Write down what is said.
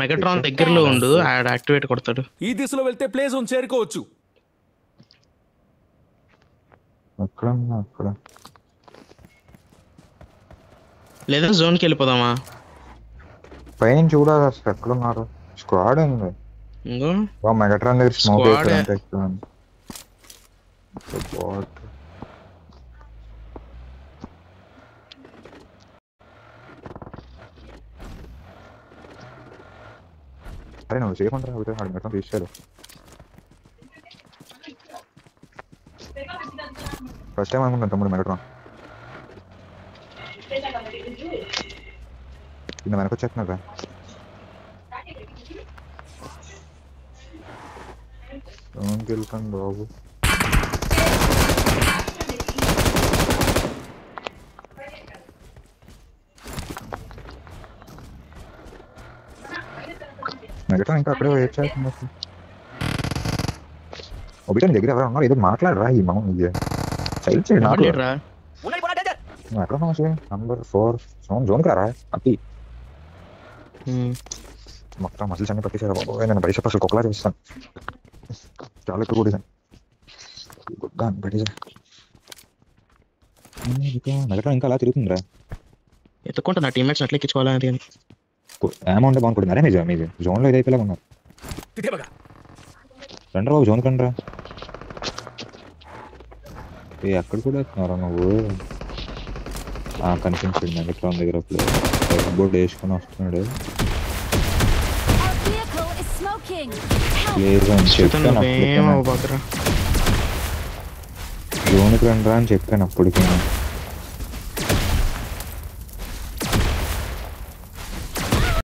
Megatron దగ్గరలో ఉండు, ఆడ యాక్టివేట్ కొడతాడు. ఈ దిశలో వెళ్తే ప్లే జోన్ చేరుకోవచ్చు. అక్కడ లేదా జోన్కి వెళ్ళిపోదామా? పైన చూడాలి అసలు ఎక్కడున్నారు. స్క్వాడ్ ఉంది. ఇంకో మెగాట్రాన్ దగ్గర స్మోక్ వేసాడంటే అరే నువ్వు చేయకుండా మెగాట్రాన్ తీసాడు. ఫస్ట్ టైం అనుకుంటాను తమ్ముడు మెగాట్రాన్ కింద వెనక వచ్చేస్తున్నారా. జోన్కి వెళ్తాను బాబు. మెగాట్రాన్ ఇంకా అక్కడే వెయిట్ చేస్తుంది. ఒబిటన్ దగ్గర ఎవరు ఉన్నారు? ఏదో మాట్లాడరా ఈ మౌన్ ఇది సైలెంట్ చేయండి. నాకు ఎక్కడ నంబర్ 4 జోన్కి రారా అతి మొత్తం మసిల్స్ అన్ని పట్టేసారు బాబు. నేను బయట అసలు కుక్కలా చేస్తాను. చాలా ఎక్కువ కొట్టేసాను. పెట్టేసా మెగాట్రాన్ ఇంకా అలా తిరుగుతుందిరా. ఎత్తుకుంటా నా టీమ్మేట్స్ అట్లా ఎక్కించుకోవాలని అమౌంట్ బాగుంటుంది. అరే మీరు జోన్లో ఇది అయిపోయేలా ఉన్నారు. రండి బాబు జోన్ కండి రా. అక్కడ కూడా వస్తున్నారా నువ్వు? కనిపించాడు మెగాట్రాన్ దగ్గర బోర్డు వేసుకొని వస్తున్నాడు. జోన్కి రండి రా అని చెప్పాను అప్పటికైనా.